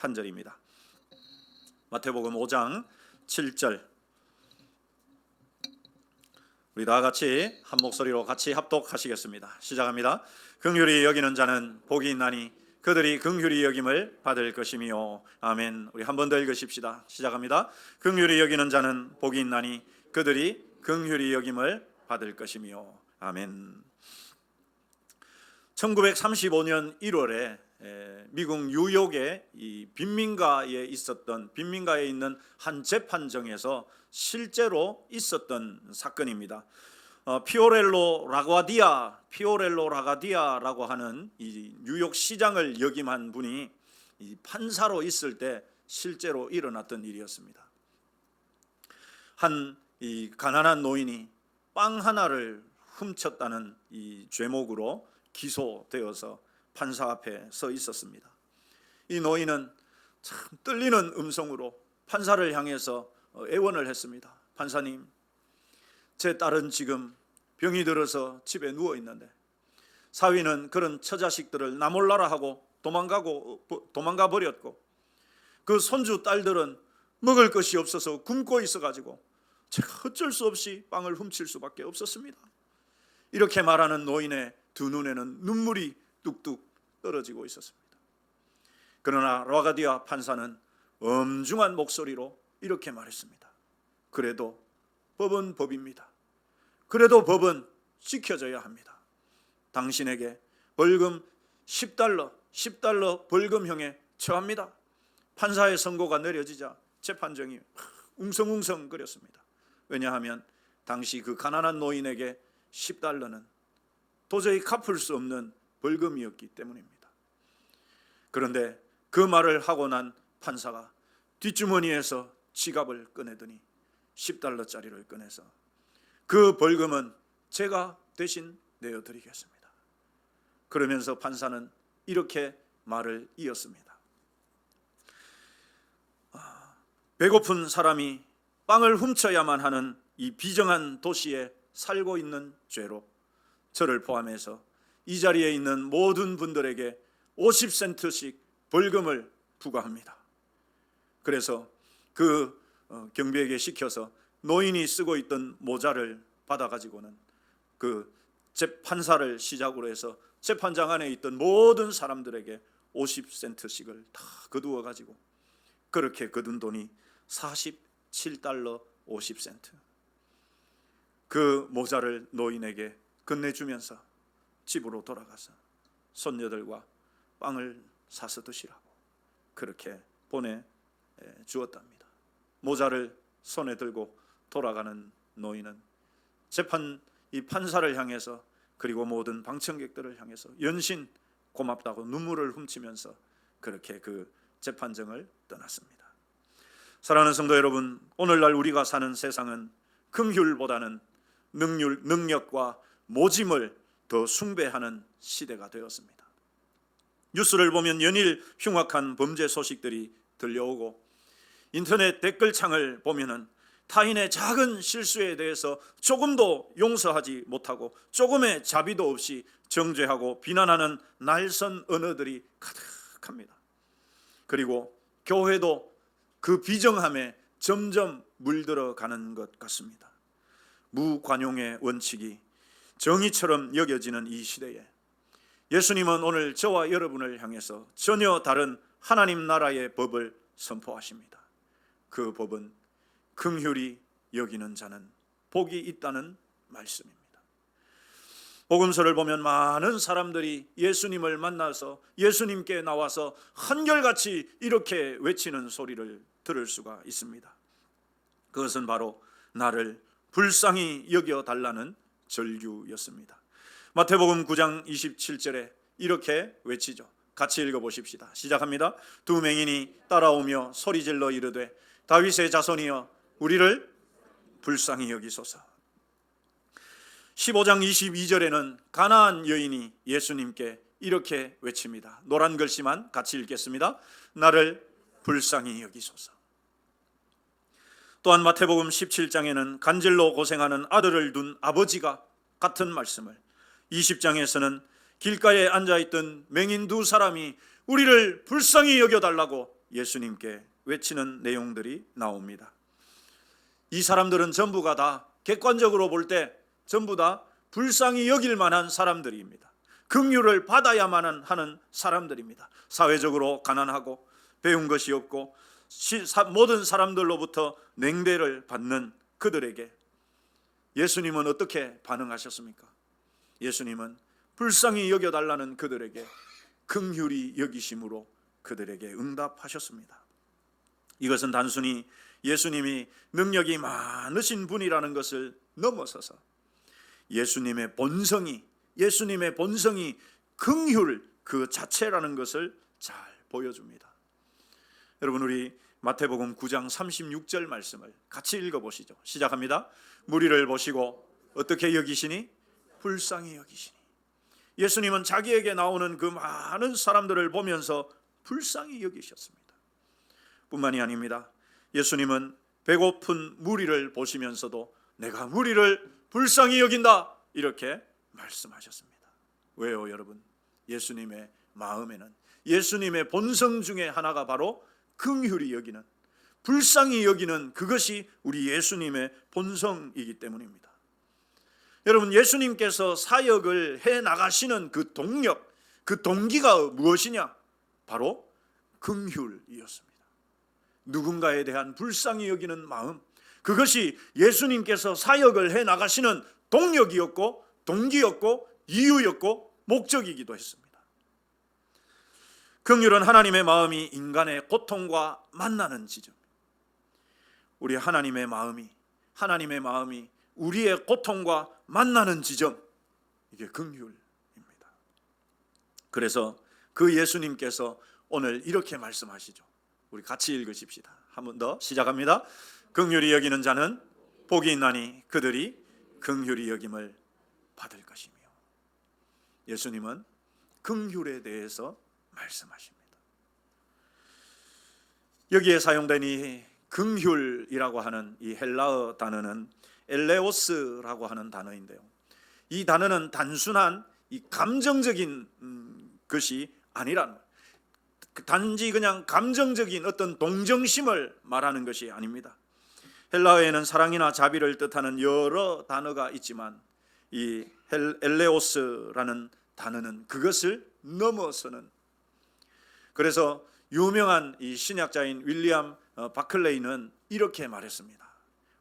판절입니다. 마태복음 5장 7절, 우리 다 같이 한 목소리로 같이 합독하시겠습니다. 시작합니다. 긍휼히 여기는 자는 복이 있나니 그들이 긍휼히 여김을 받을 것이며. 아멘. 우리 한 번 더 읽으십시다. 시작합니다. 긍휼히 여기는 자는 복이 있나니 그들이 긍휼히 여김을 받을 것이며. 아멘. 1935년 1월에 미국 뉴욕의 이 빈민가에 있는 한 재판정에서 실제로 있었던 사건입니다. 피오렐로 라가디아라고 하는 이 뉴욕 시장을 역임한 분이 이 판사로 있을 때 실제로 일어났던 일이었습니다. 한 이 가난한 노인이 빵 하나를 훔쳤다는 이 죄목으로 기소되어서 판사 앞에 서 있었습니다. 이 노인은 참 떨리는 음성으로 판사를 향해서 애원을 했습니다. 판사님, 제 딸은 지금 병이 들어서 집에 누워 있는데 사위는 그런 처자식들을 나 몰라라 하고 도망가 버렸고 그 손주 딸들은 먹을 것이 없어서 굶고 있어가지고 제가 어쩔 수 없이 빵을 훔칠 수밖에 없었습니다. 이렇게 말하는 노인의 두 눈에는 눈물이 뚝뚝 떨어지고 있었습니다. 그러나 라가디아 판사는 엄중한 목소리로 이렇게 말했습니다. 그래도 법은 법입니다. 그래도 법은 지켜져야 합니다. 당신에게 벌금 10달러 벌금형에 처합니다. 판사의 선고가 내려지자 재판정이 웅성웅성거렸습니다. 왜냐하면 당시 그 가난한 노인에게 10달러는 도저히 갚을 수 없는 벌금이었기 때문입니다. 그런데 그 말을 하고 난 판사가 뒷주머니에서 지갑을 꺼내더니 10달러짜리를 꺼내서 그 벌금은 제가 대신 내어드리겠습니다. 그러면서 판사는 이렇게 말을 이었습니다. 배고픈 사람이 빵을 훔쳐야만 하는 이 비정한 도시에 살고 있는 죄로 저를 포함해서 이 자리에 있는 모든 분들에게 50센트씩 벌금을 부과합니다. 그래서 그 경비에게 시켜서 노인이 쓰고 있던 모자를 받아가지고는 그 재판사를 시작으로 해서 재판장 안에 있던 모든 사람들에게 50센트씩을 다 거두어 가지고 그렇게 거둔 돈이 47달러 50센트. 그 모자를 노인에게 건네주면서 집으로 돌아가서 손녀들과 빵을 사서 드시라고 그렇게 보내주었답니다. 모자를 손에 들고 돌아가는 노인은 이 판사를 향해서 그리고 모든 방청객들을 향해서 연신 고맙다고 눈물을 훔치면서 그렇게 그 재판정을 떠났습니다. 사랑하는 성도 여러분, 오늘날 우리가 사는 세상은 긍휼보다는 능력과 모짐을 더 숭배하는 시대가 되었습니다. 뉴스를 보면 연일 흉악한 범죄 소식들이 들려오고 인터넷 댓글창을 보면은 타인의 작은 실수에 대해서 조금도 용서하지 못하고 조금의 자비도 없이 정죄하고 비난하는 날선 언어들이 가득합니다. 그리고 교회도 그 비정함에 점점 물들어가는 것 같습니다. 무관용의 원칙이 정의처럼 여겨지는 이 시대에 예수님은 오늘 저와 여러분을 향해서 전혀 다른 하나님 나라의 법을 선포하십니다. 그 법은 긍휼히 여기는 자는 복이 있다는 말씀입니다. 복음서를 보면 많은 사람들이 예수님을 만나서 예수님께 나와서 한결같이 이렇게 외치는 소리를 들을 수가 있습니다. 그것은 바로 나를 불쌍히 여겨달라는 절규였습니다. 마태복음 9장 27절에 이렇게 외치죠. 같이 읽어보십시다. 시작합니다. 두 맹인이 따라오며 소리질러 이르되 다윗의 자손이여 우리를 불쌍히 여기소서. 15장 22절에는 가나안 여인이 예수님께 이렇게 외칩니다. 노란 글씨만 같이 읽겠습니다. 나를 불쌍히 여기소서. 또한 마태복음 17장에는 간질로 고생하는 아들을 둔 아버지가 같은 말씀을, 20장에서는 길가에 앉아있던 맹인 두 사람이 우리를 불쌍히 여겨달라고 예수님께 외치는 내용들이 나옵니다. 이 사람들은 전부가 다 객관적으로 볼 때 전부 다 불쌍히 여길 만한 사람들입니다. 긍휼을 받아야만 하는 사람들입니다. 사회적으로 가난하고 배운 것이 없고 모든 사람들로부터 냉대를 받는 그들에게 예수님은 어떻게 반응하셨습니까? 예수님은 불쌍히 여겨달라는 그들에게 긍휼히 여기심으로 그들에게 응답하셨습니다. 이것은 단순히 예수님이 능력이 많으신 분이라는 것을 넘어서서 예수님의 본성이 긍휼 그 자체라는 것을 잘 보여줍니다. 여러분, 우리 마태복음 9장 36절 말씀을 같이 읽어보시죠. 시작합니다. 무리를 보시고 어떻게 여기시니? 불쌍히 여기시니. 예수님은 자기에게 나오는 그 많은 사람들을 보면서 불쌍히 여기셨습니다. 뿐만이 아닙니다. 예수님은 배고픈 무리를 보시면서도 내가 무리를 불쌍히 여긴다, 이렇게 말씀하셨습니다. 왜요, 여러분? 예수님의 마음에는, 예수님의 본성 중에 하나가 바로 긍휼히 여기는, 불쌍히 여기는, 그것이 우리 예수님의 본성이기 때문입니다. 여러분, 예수님께서 사역을 해 나가시는 그 동력, 그 동기가 무엇이냐? 바로 긍휼이었습니다. 누군가에 대한 불쌍히 여기는 마음, 그것이 예수님께서 사역을 해 나가시는 동력이었고 동기였고 이유였고 목적이기도 했습니다. 긍휼은 하나님의 마음이 인간의 고통과 만나는 지점, 우리 하나님의 마음이 우리의 고통과 만나는 지점, 이게 긍휼입니다. 그래서 그 예수님께서 오늘 이렇게 말씀하시죠. 우리 같이 읽으십시다. 한 번 더 시작합니다. 긍휼히 여기는 자는 복이 있나니 그들이 긍휼히 여김을 받을 것이며. 예수님은 긍휼에 대해서 말씀하십니다. 여기에 사용된 이 긍휼이라고 하는 이 헬라어 단어는 엘레오스라고 하는 단어인데요, 이 단어는 단순한 이 감정적인 것이 아니라는, 단지 그냥 감정적인 어떤 동정심을 말하는 것이 아닙니다. 헬라어에는 사랑이나 자비를 뜻하는 여러 단어가 있지만 이 엘레오스라는 단어는 그것을 넘어서는, 그래서 유명한 이 신학자인 윌리엄 바클레이는 이렇게 말했습니다.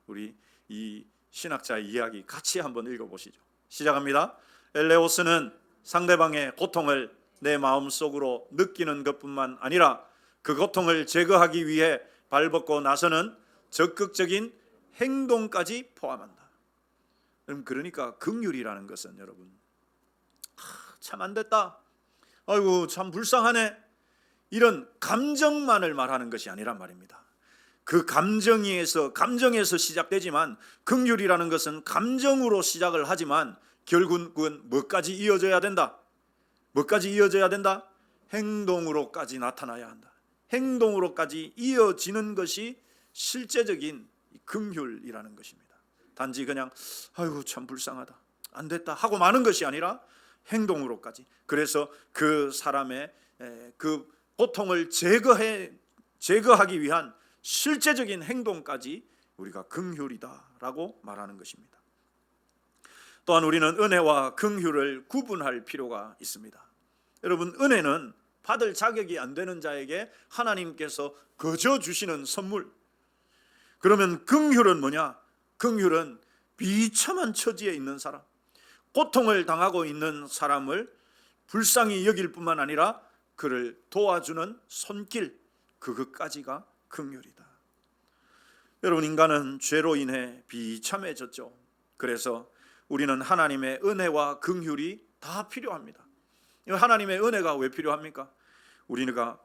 우리 이 신학자의 이야기 같이 한번 읽어보시죠. 시작합니다. 엘레오스는 상대방의 고통을 내 마음속으로 느끼는 것뿐만 아니라 그 고통을 제거하기 위해 발벗고 나서는 적극적인 행동까지 포함한다. 그러니까 긍휼이라는 것은 여러분, 참 안됐다, 아이고 참 불쌍하네, 이런 감정만을 말하는 것이 아니란 말입니다. 그 감정에서 시작되지만, 긍휼이라는 것은 감정으로 시작을 하지만 결국은 뭐까지 이어져야 된다? 행동으로까지 나타나야 한다. 행동으로까지 이어지는 것이 실제적인 긍휼이라는 것입니다. 단지 그냥 아이고 참 불쌍하다, 안 됐다 하고 마는 것이 아니라 행동으로까지. 그래서 그 사람의 그 고통을 제거하기 위한 실제적인 행동까지 우리가 긍휼이다라고 말하는 것입니다. 또한 우리는 은혜와 긍휼을 구분할 필요가 있습니다. 여러분, 은혜는 받을 자격이 안 되는 자에게 하나님께서 거저 주시는 선물. 그러면 긍휼은 뭐냐? 긍휼은 비참한 처지에 있는 사람, 고통을 당하고 있는 사람을 불쌍히 여길 뿐만 아니라 그를 도와주는 손길, 그것까지가 긍휼이다. 여러분, 인간은 죄로 인해 비참해졌죠. 그래서 우리는 하나님의 은혜와 긍휼이 다 필요합니다. 하나님의 은혜가 왜 필요합니까? 우리가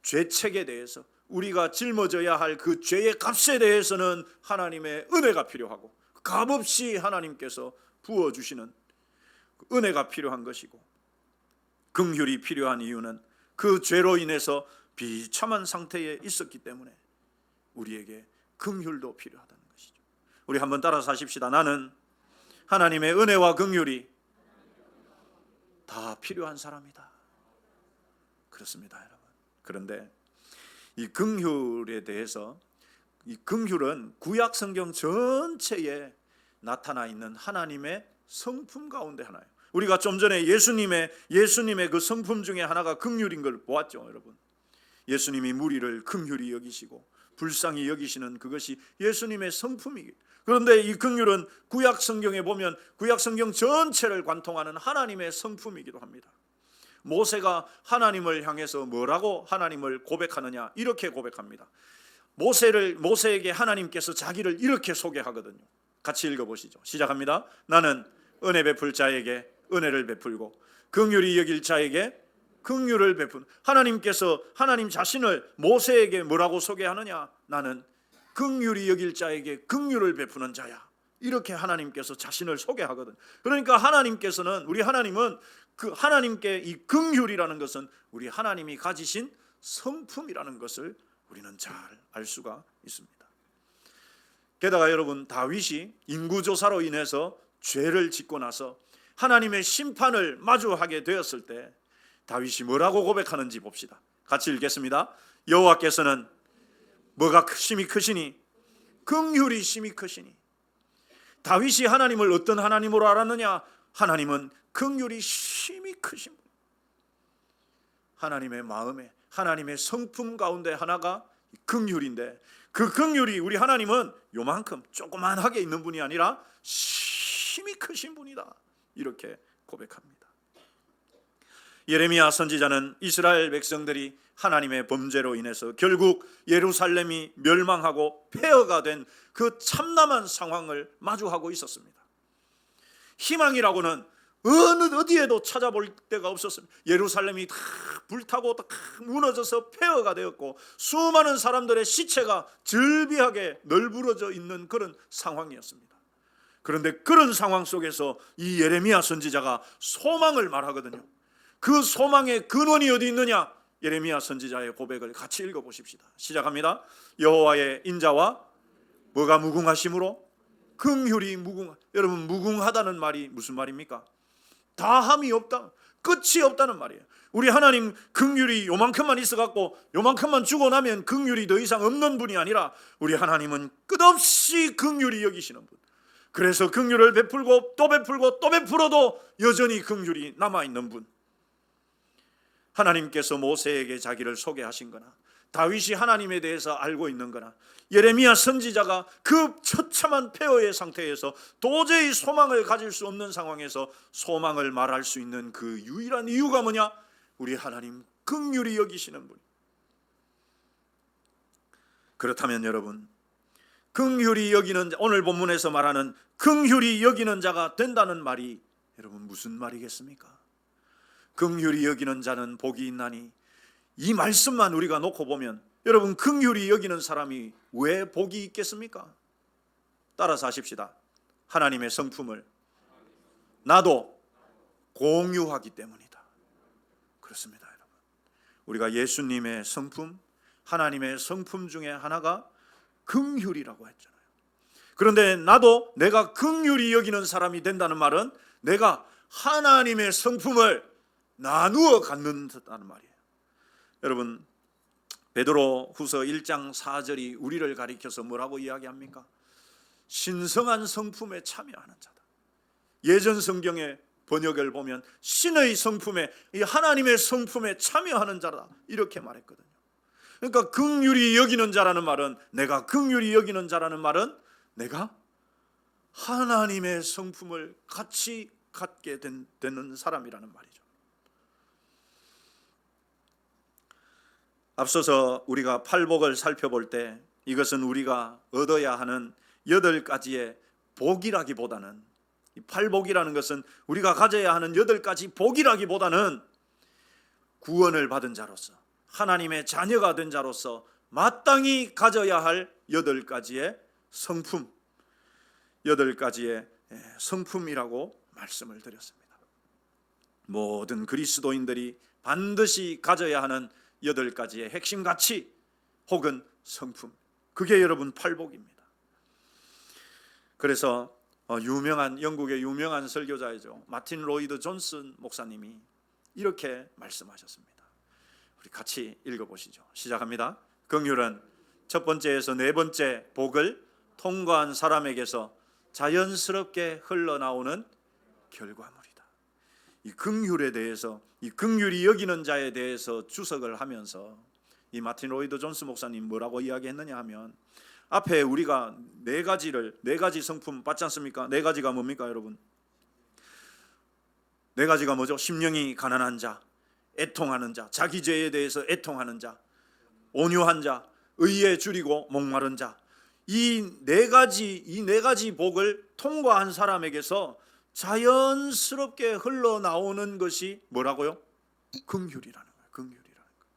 죄책에 대해서, 우리가 짊어져야 할 그 죄의 값에 대해서는 하나님의 은혜가 필요하고, 값없이 하나님께서 부어주시는 은혜가 필요한 것이고, 긍휼이 필요한 이유는 그 죄로 인해서 비참한 상태에 있었기 때문에 우리에게 긍휼도 필요하다는 것이죠. 우리 한번 따라서 하십시다. 나는 하나님의 은혜와 긍휼이 다 필요한 사람이다. 그렇습니다, 여러분. 그런데 이 긍휼에 대해서, 이 긍휼은 구약 성경 전체에 나타나 있는 하나님의 성품 가운데 하나예요. 우리가 좀 전에 예수님의 그 성품 중에 하나가 긍휼인 걸 보았죠, 여러분. 예수님이 무리를 긍휼히 여기시고 불쌍히 여기시는 그것이 예수님의 성품이기. 그런데 이 긍휼은 구약 성경에 보면 구약 성경 전체를 관통하는 하나님의 성품이기도 합니다. 모세가 하나님을 향해서 뭐라고 하나님을 고백하느냐, 이렇게 고백합니다. 모세에게 하나님께서 자기를 이렇게 소개하거든요. 같이 읽어보시죠. 시작합니다. 나는 은혜 베풀 자에게 은혜를 베풀고 긍휼히 여길 자에게 긍휼을 베푼. 하나님께서 하나님 자신을 모세에게 뭐라고 소개하느냐? 나는 긍휼히 여길 자에게 긍휼을 베푸는 자야. 이렇게 하나님께서 자신을 소개하거든. 그러니까 우리 하나님은 그 하나님께 이 긍휼이라는 것은 우리 하나님이 가지신 성품이라는 것을 우리는 잘 알 수가 있습니다. 게다가 여러분, 다윗이 인구조사로 인해서 죄를 짓고 나서 하나님의 심판을 마주하게 되었을 때 다윗이 뭐라고 고백하는지 봅시다. 같이 읽겠습니다. 여호와께서는 뭐가 심히 크시니? 긍휼이 심히 크시니. 다윗이 하나님을 어떤 하나님으로 알았느냐? 하나님은 긍휼이 심히 크신 분. 하나님의 마음에, 하나님의 성품 가운데 하나가 긍휼인데, 그 긍휼이 우리 하나님은 요만큼 조그만하게 있는 분이 아니라 심히 크신 분이다, 이렇게 고백합니다. 예레미야 선지자는 이스라엘 백성들이 하나님의 범죄로 인해서 결국 예루살렘이 멸망하고 폐허가 된 그 참담한 상황을 마주하고 있었습니다. 희망이라고는 어디에도 찾아볼 데가 없었습니다. 예루살렘이 다 불타고 다 무너져서 폐허가 되었고 수많은 사람들의 시체가 즐비하게 널브러져 있는 그런 상황이었습니다. 그런데 그런 상황 속에서 이 예레미야 선지자가 소망을 말하거든요. 그 소망의 근원이 어디 있느냐? 예레미야 선지자의 고백을 같이 읽어보십시다. 시작합니다. 여호와의 인자와 뭐가 무궁하심으로? 긍휼이 여러분, 무궁하다는 말이 무슨 말입니까? 다함이 없다, 끝이 없다는 말이에요. 우리 하나님 긍휼이 요만큼만 있어갖고 요만큼만 주고 나면 긍휼이 더 이상 없는 분이 아니라 우리 하나님은 끝없이 긍휼히 여기시는 분. 그래서 긍휼을 베풀고 또 베풀고 또 베풀어도 여전히 긍휼이 남아있는 분. 하나님께서 모세에게 자기를 소개하신 거나 다윗이 하나님에 대해서 알고 있는 거나 예레미야 선지자가 그 처참한 폐허의 상태에서 도저히 소망을 가질 수 없는 상황에서 소망을 말할 수 있는 그 유일한 이유가 뭐냐? 우리 하나님 긍휼히 여기시는 분. 그렇다면 여러분, 긍휼히 여기는, 오늘 본문에서 말하는 긍휼히 여기는 자가 된다는 말이 여러분 무슨 말이겠습니까? 긍휼히 여기는 자는 복이 있나니, 이 말씀만 우리가 놓고 보면 여러분, 긍휼히 여기는 사람이 왜 복이 있겠습니까? 따라서 하십시다. 하나님의 성품을 나도 공유하기 때문이다. 그렇습니다, 여러분. 우리가 예수님의 성품, 하나님의 성품 중에 하나가 긍휼이라고 했잖아요. 그런데 나도 내가 긍휼히 여기는 사람이 된다는 말은 내가 하나님의 성품을 나누어 갖는다는 말이에요. 여러분, 베드로 후서 1장 4절이 우리를 가리켜서 뭐라고 이야기합니까? 신성한 성품에 참여하는 자다. 예전 성경의 번역을 보면 신의 성품에, 이 하나님의 성품에 참여하는 자다, 이렇게 말했거든요. 그러니까 긍휼히 여기는 자라는 말은, 내가 긍휼히 여기는 자라는 말은 내가 하나님의 성품을 같이 갖게 되는 사람이라는 말이죠. 앞서서 우리가 팔복을 살펴볼 때 이것은 우리가 얻어야 하는 8가지의 복이라기보다는, 이 팔복이라는 것은 우리가 가져야 하는 8가지 복이라기보다는 구원을 받은 자로서, 하나님의 자녀가 된 자로서 마땅히 가져야 할 8가지의 성품, 8가지의 성품이라고 말씀을 드렸습니다. 모든 그리스도인들이 반드시 가져야 하는 8가지의 핵심 가치 혹은 성품, 그게 여러분 팔복입니다. 그래서 영국의 유명한 설교자이죠, 마틴 로이드 존슨 목사님이 이렇게 말씀하셨습니다. 우리 같이 읽어보시죠. 시작합니다. 긍휼은 첫 번째에서 네 번째 복을 통과한 사람에게서 자연스럽게 흘러나오는 결과물이다. 이 긍휼에 대해서, 이 긍휼이 여기는 자에 대해서 주석을 하면서 이 마틴 로이드 존스 목사님 뭐라고 이야기했느냐 하면, 앞에 우리가 네 가지 성품 받지 않습니까? 네 가지가 뭡니까, 여러분? 네 가지가 뭐죠? 심령이 가난한 자, 애통하는 자, 자기 죄에 대해서 애통하는 자, 온유한 자, 의에 줄이고 목마른 자. 이 네 가지 복을 통과한 사람에게서 자연스럽게 흘러나오는 것이 뭐라고요? 긍휼이라는 거예요. 긍휼이라는 거예요.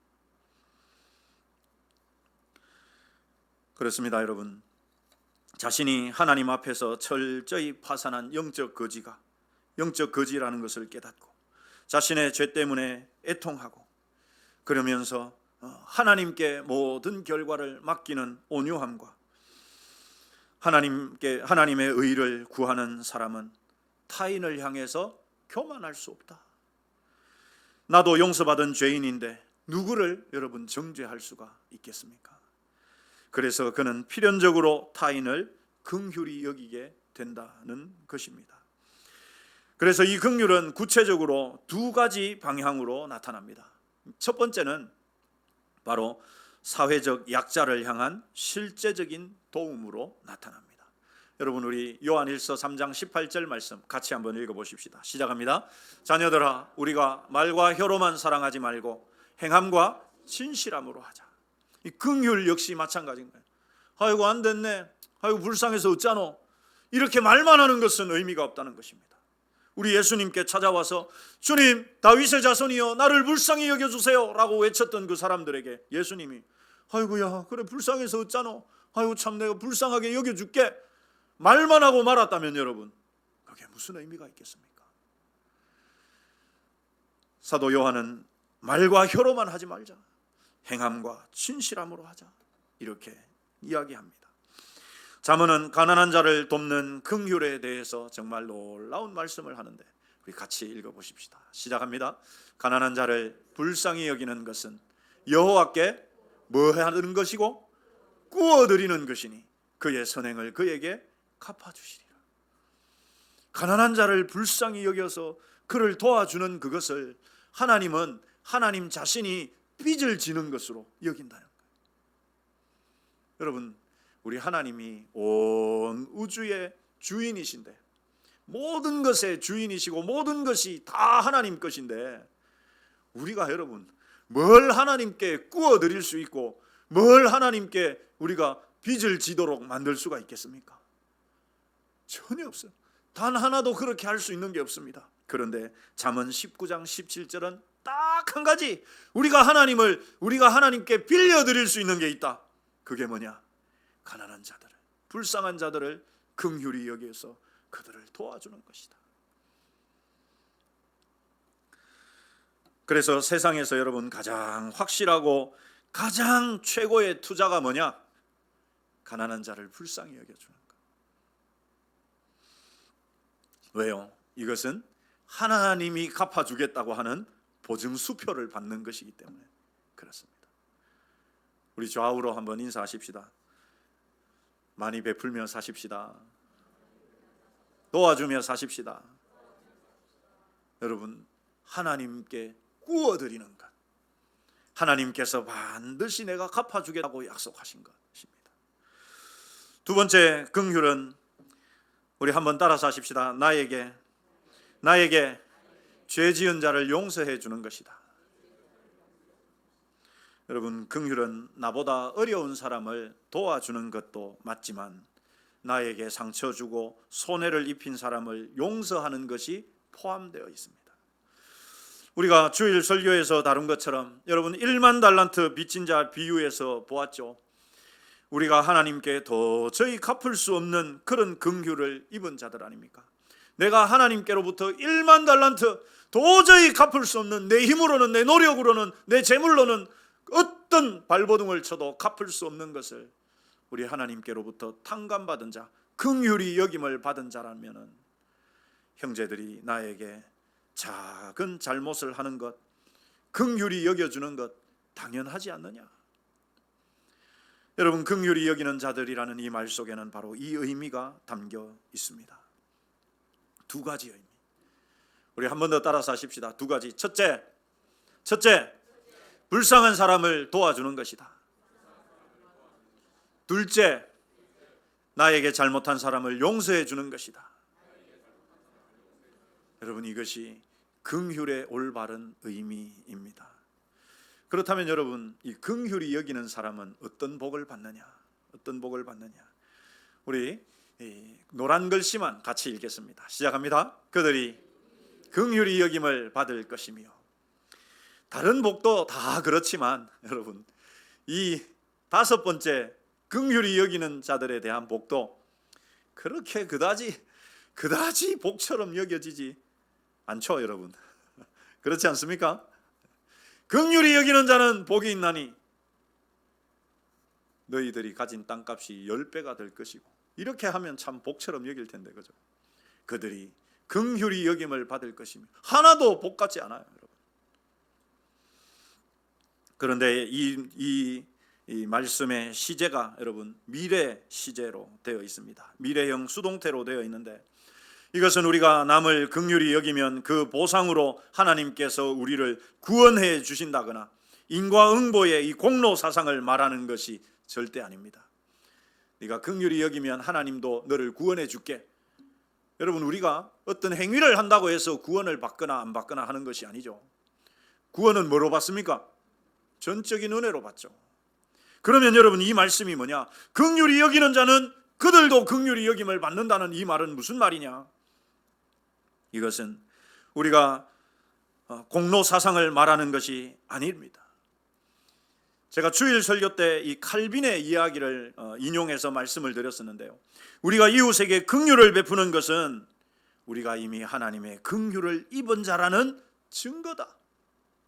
그렇습니다, 여러분. 자신이 하나님 앞에서 철저히 파산한 영적 거지라는 것을 깨닫고 자신의 죄 때문에 애통하고, 그러면서 하나님께 모든 결과를 맡기는 온유함과 하나님의 의를 구하는 사람은 타인을 향해서 교만할 수 없다. 나도 용서받은 죄인인데 누구를 여러분 정죄할 수가 있겠습니까? 그래서 그는 필연적으로 타인을 긍휼히 여기게 된다는 것입니다. 그래서 이 긍휼은 구체적으로 두 가지 방향으로 나타납니다. 첫 번째는 바로 사회적 약자를 향한 실제적인 도움으로 나타납니다. 여러분, 우리 요한일서 3장 18절 말씀 같이 한번 읽어보십시다. 시작합니다. 자녀들아, 우리가 말과 혀로만 사랑하지 말고 행함과 진실함으로 하자. 이 긍휼 역시 마찬가지인 거예요. 아이고 안 됐네, 아이고 불쌍해서 어쩌노, 이렇게 말만 하는 것은 의미가 없다는 것입니다. 우리 예수님께 찾아와서 주님, 다윗의 자손이여 나를 불쌍히 여겨주세요 라고 외쳤던 그 사람들에게 예수님이 아이고야 그래 불쌍해서 어쩌노, 아이고 참 내가 불쌍하게 여겨줄게, 말만 하고 말았다면 여러분, 그게 무슨 의미가 있겠습니까? 사도 요한은 말과 혀로만 하지 말자, 행함과 진실함으로 하자, 이렇게 이야기합니다. 잠언은 가난한 자를 돕는 긍휼에 대해서 정말 놀라운 말씀을 하는데 우리 같이 읽어보십시다. 시작합니다. 가난한 자를 불쌍히 여기는 것은 여호와께 뭐 하는 것이고 구워드리는 것이니 그의 선행을 그에게 갚아주시리라. 가난한 자를 불쌍히 여겨서 그를 도와주는 그것을 하나님은 하나님 자신이 빚을 지는 것으로 여긴다는 거예요. 여러분, 우리 하나님이 온 우주의 주인이신데, 모든 것의 주인이시고 모든 것이 다 하나님 것인데, 우리가 여러분 뭘 하나님께 구워드릴 수 있고 뭘 하나님께 우리가 빚을 지도록 만들 수가 있겠습니까? 전혀 없어요. 단 하나도 그렇게 할 수 있는 게 없습니다. 그런데 잠언 19장 17절은 딱 한 가지, 우리가 하나님께 빌려드릴 수 있는 게 있다. 그게 뭐냐? 가난한 자들을, 불쌍한 자들을 긍휼히 여기서 그들을 도와주는 것이다. 그래서 세상에서 여러분 가장 확실하고 가장 최고의 투자가 뭐냐? 가난한 자를 불쌍히 여겨주는 것. 왜요? 이것은 하나님이 갚아주겠다고 하는 보증수표를 받는 것이기 때문에 그렇습니다. 우리 좌우로 한번 인사하십시다. 많이 베풀며 사십시다. 도와주며 사십시다. 여러분, 하나님께 구워드리는 것, 하나님께서 반드시 내가 갚아주겠다고 약속하신 것입니다. 두 번째 긍휼은 우리 한번 따라서 하십시다. 나에게 죄 지은 자를 용서해 주는 것이다. 여러분, 긍휼은 나보다 어려운 사람을 도와주는 것도 맞지만 나에게 상처 주고 손해를 입힌 사람을 용서하는 것이 포함되어 있습니다. 우리가 주일 설교에서 다룬 것처럼 여러분 1만 달란트 빚진 자 비유에서 보았죠. 우리가 하나님께 도저히 갚을 수 없는 그런 긍휼을 입은 자들 아닙니까? 내가 하나님께로부터 1만 달란트 도저히 갚을 수 없는, 내 힘으로는, 내 노력으로는, 내 재물로는 어떤 발버둥을 쳐도 갚을 수 없는 것을 우리 하나님께로부터 탕감받은 자, 긍휼히 여김을 받은 자라면은 형제들이 나에게 작은 잘못을 하는 것, 긍휼히 여겨주는 것 당연하지 않느냐? 여러분, 긍휼히 여기는 자들이라는 이 말 속에는 바로 이 의미가 담겨 있습니다. 두 가지 의미. 우리 한 번 더 따라서 하십시다. 두 가지. 첫째, 불쌍한 사람을 도와주는 것이다. 둘째, 나에게 잘못한 사람을 용서해 주는 것이다. 여러분, 이것이 긍휼의 올바른 의미입니다. 그렇다면 여러분, 이 긍휼히 여기는 사람은 어떤 복을 받느냐? 어떤 복을 받느냐? 우리 노란 글씨만 같이 읽겠습니다. 시작합니다. 그들이 긍휼히 여김을 받을 것이며. 다른 복도 다 그렇지만 여러분, 이 다섯 번째 긍휼히 여기는 자들에 대한 복도 그렇게 그다지 복처럼 여겨지지 않죠, 여러분. 그렇지 않습니까? 긍휼히 여기는 자는 복이 있나니 너희들이 가진 땅값이 10배가 될 것이고. 이렇게 하면 참 복처럼 여길 텐데, 그죠? 그들이 긍휼히 여김을 받을 것이며. 하나도 복 같지 않아요, 여러분. 그런데 이 말씀의 시제가 여러분 미래 시제로 되어 있습니다. 미래형 수동태로 되어 있는데, 이것은 우리가 남을 긍휼히 여기면 그 보상으로 하나님께서 우리를 구원해 주신다거나 인과응보의 이 공로 사상을 말하는 것이 절대 아닙니다. 네가 긍휼히 여기면 하나님도 너를 구원해 줄게. 여러분, 우리가 어떤 행위를 한다고 해서 구원을 받거나 안 받거나 하는 것이 아니죠. 구원은 뭐로 받습니까? 전적인 은혜로 받죠. 그러면 여러분, 이 말씀이 뭐냐? 긍휼히 여기는 자는 그들도 긍휼히 여김을 받는다는 이 말은 무슨 말이냐? 이것은 우리가 공로 사상을 말하는 것이 아닙니다. 제가 주일 설교 때 이 칼빈의 이야기를 인용해서 말씀을 드렸었는데요. 우리가 이웃에게 긍휼을 베푸는 것은 우리가 이미 하나님의 긍휼을 입은 자라는 증거다.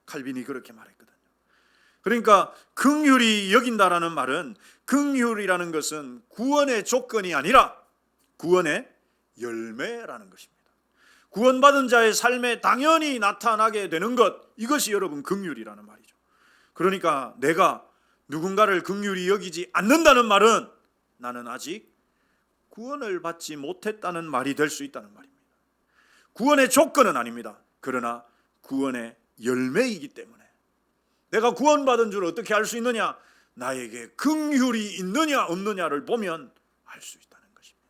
칼빈이 그렇게 말했거든요. 그러니까 긍휼히 여긴다라는 말은, 긍휼이라는 것은 구원의 조건이 아니라 구원의 열매라는 것입니다. 구원받은 자의 삶에 당연히 나타나게 되는 것, 이것이 여러분 긍휼이라는 말이죠. 그러니까 내가 누군가를 긍휼히 여기지 않는다는 말은 나는 아직 구원을 받지 못했다는 말이 될 수 있다는 말입니다. 구원의 조건은 아닙니다. 그러나 구원의 열매이기 때문에 내가 구원받은 줄 어떻게 알 수 있느냐? 나에게 긍휼이 있느냐 없느냐를 보면 알 수 있다는 것입니다.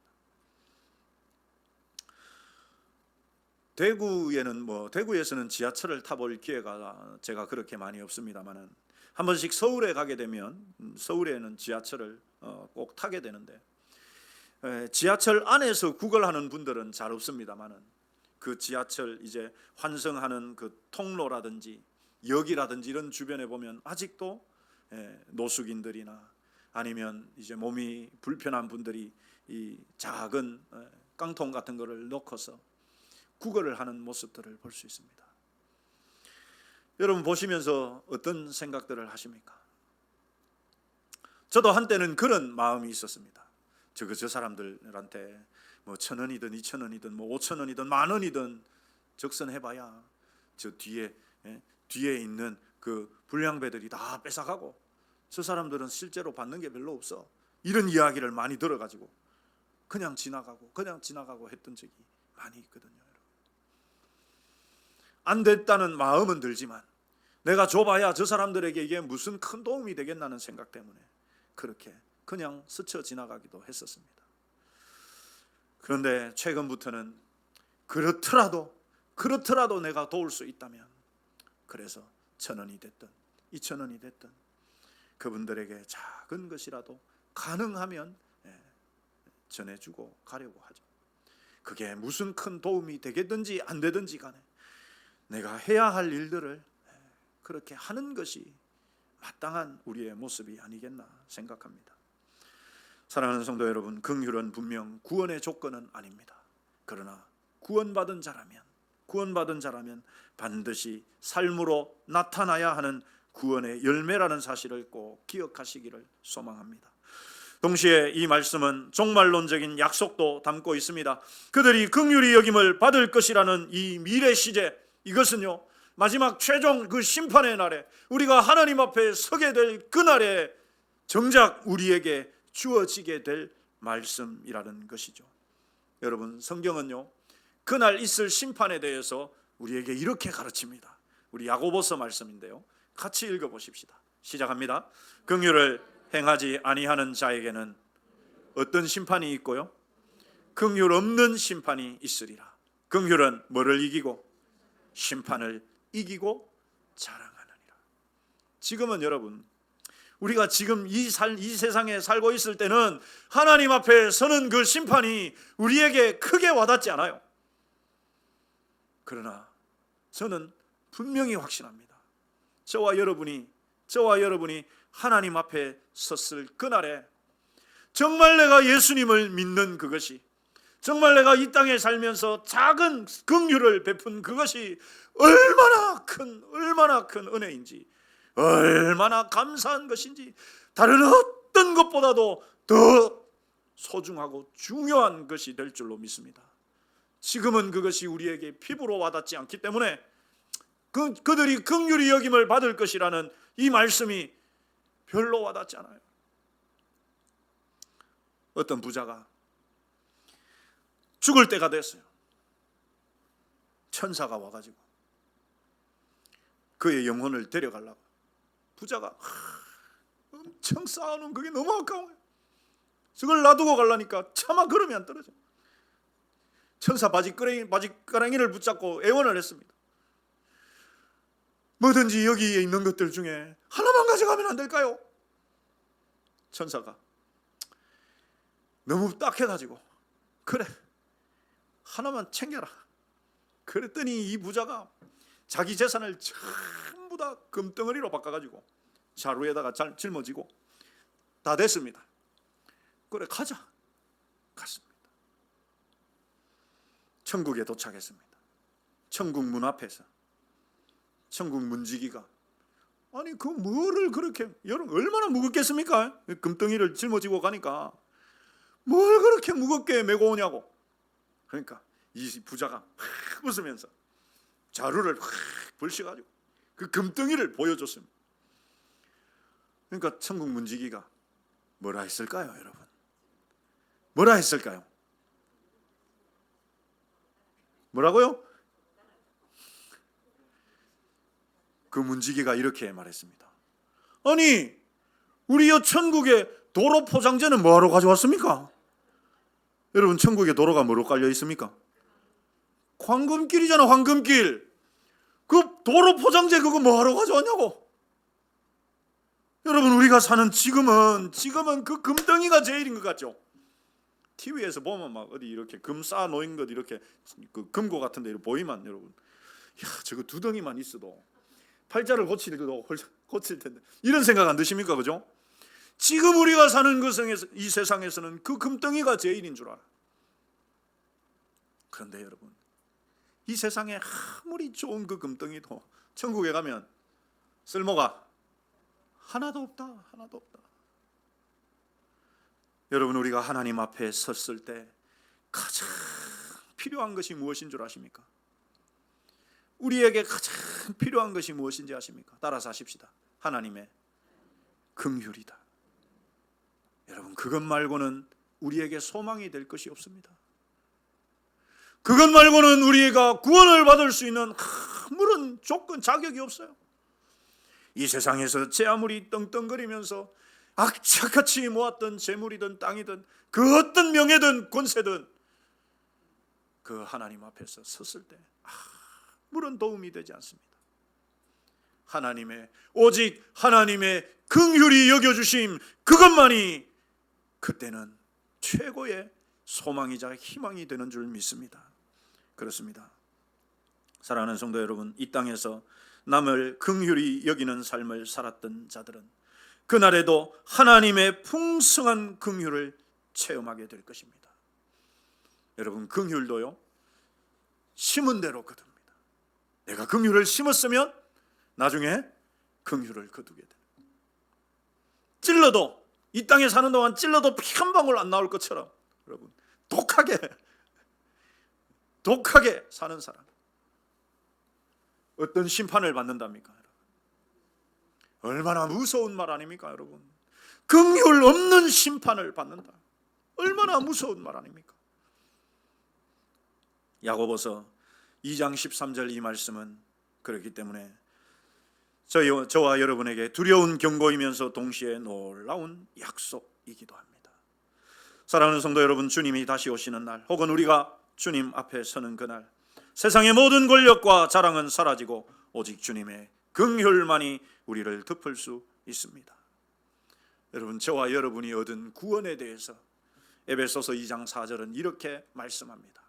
대구에서는 지하철을 타볼 기회가 제가 그렇게 많이 없습니다만은, 한 번씩 서울에 가게 되면 서울에는 지하철을 꼭 타게 되는데, 지하철 안에서 구걸하는 분들은 잘 없습니다만은 그 지하철 이제 환승하는 그 통로라든지 역이라든지 이런 주변에 보면 아직도 노숙인들이나 아니면 이제 몸이 불편한 분들이 이 작은 깡통 같은 거를 놓고서 구걸을 하는 모습들을 볼 수 있습니다. 여러분 보시면서 어떤 생각들을 하십니까? 저도 한때는 그런 마음이 있었습니다. 저 사람들한테 뭐 1,000원이든 2,000원이든 뭐 5,000원이든 10,000원이든 적선해봐야 저 뒤에 있는 그 불량배들이 다 뺏어가고 저 사람들은 실제로 받는 게 별로 없어. 이런 이야기를 많이 들어가지고 그냥 지나가고 했던 적이 많이 있거든요. 안 됐다는 마음은 들지만 내가 줘봐야 저 사람들에게 이게 무슨 큰 도움이 되겠나는 생각 때문에 그렇게 그냥 스쳐 지나가기도 했었습니다. 그런데 최근부터는 그렇더라도 내가 도울 수 있다면, 그래서 1,000원이 됐든 2,000원이 됐든 그분들에게 작은 것이라도 가능하면 전해주고 가려고 하죠. 그게 무슨 큰 도움이 되겠든지 안 되든지 간에 내가 해야 할 일들을 그렇게 하는 것이 마땅한 우리의 모습이 아니겠나 생각합니다. 사랑하는 성도 여러분, 긍휼은 분명 구원의 조건은 아닙니다. 그러나 구원받은 자라면 반드시 삶으로 나타나야 하는 구원의 열매라는 사실을 꼭 기억하시기를 소망합니다. 동시에 이 말씀은 종말론적인 약속도 담고 있습니다. 그들이 긍휼히 여김을 받을 것이라는 이 미래 시제, 이것은요 마지막 최종 그 심판의 날에 우리가 하나님 앞에 서게 될 그날에 정작 우리에게 주어지게 될 말씀이라는 것이죠. 여러분, 성경은요, 그날 있을 심판에 대해서 우리에게 이렇게 가르칩니다. 우리 야고보서 말씀인데요, 같이 읽어보십시다. 시작합니다. 긍휼을 행하지 아니하는 자에게는 어떤 심판이 있고요? 긍휼 없는 심판이 있으리라. 긍휼은 뭐를 이기고? 심판을 이기고 자랑하느니라. 지금은 여러분, 우리가 지금 이 세상에 살고 있을 때는 하나님 앞에 서는 그 심판이 우리에게 크게 와닿지 않아요. 그러나 저는 분명히 확신합니다. 저와 여러분이 하나님 앞에 섰을 그날에 정말 내가 예수님을 믿는 그것이, 정말 내가 이 땅에 살면서 작은 긍휼을 베푼 그것이 얼마나 큰 은혜인지, 얼마나 감사한 것인지, 다른 어떤 것보다도 더 소중하고 중요한 것이 될 줄로 믿습니다. 지금은 그것이 우리에게 피부로 와닿지 않기 때문에 그들이 긍휼히 여김을 받을 것이라는 이 말씀이 별로 와닿지 않아요. 어떤 부자가 죽을 때가 됐어요. 천사가 와가지고 그의 영혼을 데려가려고. 부자가 엄청 쌓아놓은 그게 너무 아까워요. 저걸 놔두고 가려니까 차마 걸음이 안 떨어져. 천사 바지가랑이를 붙잡고 애원을 했습니다. 뭐든지 여기에 있는 것들 중에 하나만 가져가면 안 될까요? 천사가 너무 딱해가지고, 그래, 하나만 챙겨라. 그랬더니 이 부자가 자기 재산을 전부 다 금덩어리로 바꿔가지고 자루에다가 잘 짊어지고 다 됐습니다. 그래, 가자. 갔습니다. 천국에 도착했습니다. 천국 문 앞에서 천국 문지기가, 아니 그 뭐를 그렇게, 여러분 얼마나 무겁겠습니까? 금덩이를 짊어지고 가니까 뭘 그렇게 무겁게 메고 오냐고. 그러니까 이 부자가 웃으면서 자루를 벌셔가지고 그 금덩이를 보여줬습니다. 그러니까 천국 문지기가 뭐라 했을까요, 여러분? 뭐라 했을까요? 뭐라고요? 그 문지기가 이렇게 말했습니다. 아니, 우리 여 천국에 도로 포장재는 뭐하러 가져왔습니까? 여러분, 천국에 도로가 뭐로 깔려 있습니까? 황금길이잖아, 황금길. 그 도로 포장재 그거 뭐하러 가져왔냐고. 여러분, 우리가 사는 지금은 그 금덩이가 제일인 것 같죠? TV에서 보면 막 어디 이렇게 금 쌓아 놓인 것, 이렇게 그 금고 같은 데 보이면 여러분, 야, 저거 두 덩이만 있어도 팔자를 고칠 텐데, 이런 생각 안 드십니까? 그죠? 지금 우리가 사는 이 세상에서는 그 금덩이가 제일인 줄 알아. 그런데 여러분, 이 세상에 아무리 좋은 그 금덩이도 천국에 가면 쓸모가 하나도 없다. 여러분, 우리가 하나님 앞에 섰을 때 가장 필요한 것이 무엇인 줄 아십니까? 우리에게 가장 필요한 것이 무엇인지 아십니까? 따라서 하십시다. 하나님의 긍휼이다. 여러분, 그것 말고는 우리에게 소망이 될 것이 없습니다. 그것 말고는 우리가 구원을 받을 수 있는 아무런 조건, 자격이 없어요. 이 세상에서 제 아무리 떵떵거리면서 악착같이 모았던 재물이든 땅이든 그 어떤 명예든 권세든 그 하나님 앞에서 섰을 때 아무런 도움이 되지 않습니다. 오직 하나님의 긍휼히 여겨주심, 그것만이 그때는 최고의 소망이자 희망이 되는 줄 믿습니다. 그렇습니다. 사랑하는 성도 여러분, 이 땅에서 남을 긍휼히 여기는 삶을 살았던 자들은 그날에도 하나님의 풍성한 긍휼을 체험하게 될 것입니다. 여러분, 긍휼도요, 심은 대로 거둡니다. 내가 긍휼을 심었으면 나중에 긍휼을 거두게 돼요. 찔러도, 이 땅에 사는 동안 찔러도 피 한 방울 안 나올 것처럼 여러분, 독하게 사는 사람, 어떤 심판을 받는답니까? 얼마나 무서운 말 아닙니까, 여러분? 긍휼 없는 심판을 받는다. 얼마나 무서운 말 아닙니까? 야고보서 2장 13절 이 말씀은 그렇기 때문에 저와 여러분에게 두려운 경고이면서 동시에 놀라운 약속이기도 합니다. 사랑하는 성도 여러분, 주님이 다시 오시는 날, 혹은 우리가 주님 앞에 서는 그날, 세상의 모든 권력과 자랑은 사라지고 오직 주님의 긍휼만이 우리를 덮을 수 있습니다. 여러분, 저와 여러분이 얻은 구원에 대해서 에베소서 2장 4절은 이렇게 말씀합니다.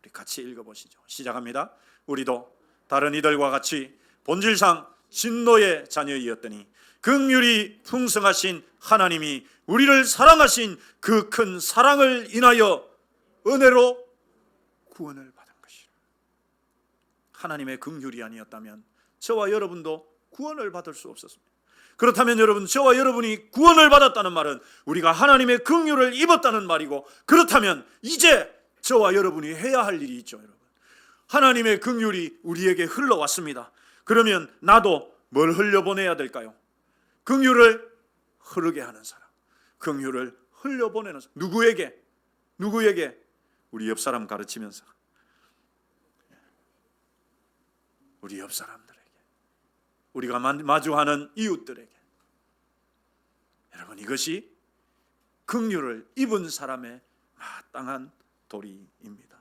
우리 같이 읽어보시죠. 시작합니다. 우리도 다른 이들과 같이 본질상 진노의 자녀이었더니 긍휼이 풍성하신 하나님이 우리를 사랑하신 그 큰 사랑을 인하여 은혜로 구원을 받은 것이라. 하나님의 긍휼이 아니었다면 저와 여러분도 구원을 받을 수 없었습니다. 그렇다면 여러분, 저와 여러분이 구원을 받았다는 말은 우리가 하나님의 긍휼을 입었다는 말이고, 그렇다면 이제 저와 여러분이 해야 할 일이 있죠. 여러분, 하나님의 긍휼이 우리에게 흘러왔습니다. 그러면 나도 뭘 흘려보내야 될까요? 긍휼을 흐르게 하는 사람, 긍휼을 흘려보내는 사람. 누구에게? 우리 옆 사람 가르치면서, 우리 옆 사람들에게, 우리가 마주하는 이웃들에게. 여러분, 이것이 긍휼을 입은 사람의 마땅한 도리입니다.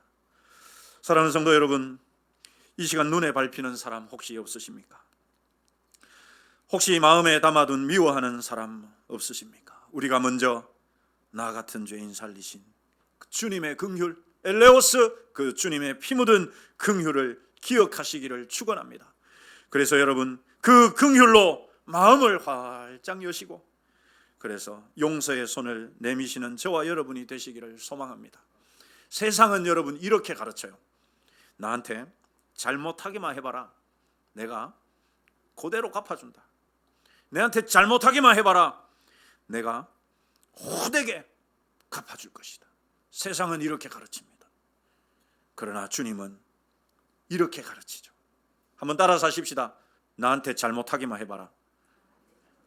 사랑하는 성도 여러분, 이 시간 눈에 밟히는 사람 혹시 없으십니까? 혹시 마음에 담아둔 미워하는 사람 없으십니까? 우리가 먼저 나 같은 죄인 살리신 그 주님의 긍휼, 엘레오스, 그 주님의 피 묻은 긍휼을 기억하시기를 축원합니다. 그래서 여러분, 그 긍휼로 마음을 활짝 여시고, 그래서 용서의 손을 내미시는 저와 여러분이 되시기를 소망합니다. 세상은 여러분 이렇게 가르쳐요. 나한테 잘못하기만 해봐라, 내가 그대로 갚아준다. 내한테 잘못하기만 해봐라, 내가 호되게 갚아줄 것이다. 세상은 이렇게 가르칩니다. 그러나 주님은 이렇게 가르치죠. 한번 따라서 하십시다. 나한테 잘못하기만 해봐라.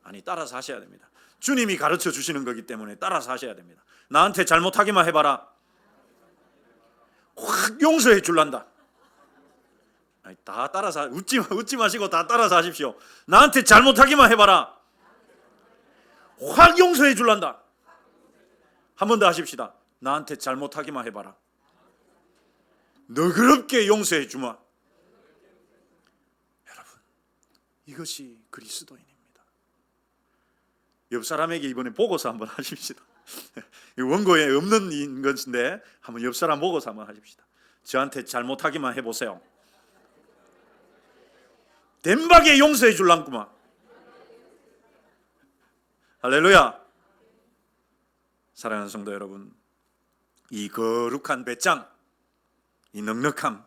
아니, 따라서 하셔야 됩니다. 주님이 가르쳐 주시는 거기 때문에 따라서 하셔야 됩니다. 나한테 잘못하기만 해봐라. 확 용서해 줄란다. 아니, 다 따라서, 웃지 마시고 다 따라서 하십시오. 나한테 잘못하기만 해봐라. 확 용서해 줄란다. 한 번 더 하십시다. 나한테 잘못하기만 해봐라. 너그럽게 용서해 주마. 여러분, 이것이 그리스도인입니다. 옆 사람에게 이번에 보고서 한번 하십시다. 원고에 없는 것인데 한번 옆 사람 보고서 한번 하십시다. 저한테 잘못하기만 해보세요. 덴박에 용서해 줄란구만. 할렐루야. 사랑하는 성도 여러분, 이 거룩한 배짱, 이 넉넉함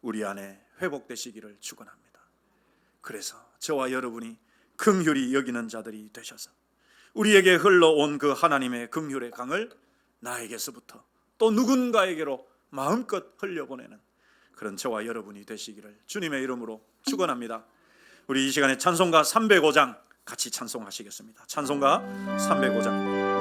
우리 안에 회복되시기를 축원합니다. 그래서 저와 여러분이 긍휼히 여기는 자들이 되셔서 우리에게 흘러온 그 하나님의 긍휼의 강을 나에게서부터 또 누군가에게로 마음껏 흘려보내는 그런 저와 여러분이 되시기를 주님의 이름으로 축원합니다. 우리 이 시간에 찬송가 305장 같이 찬송하시겠습니다. 찬송가 305장.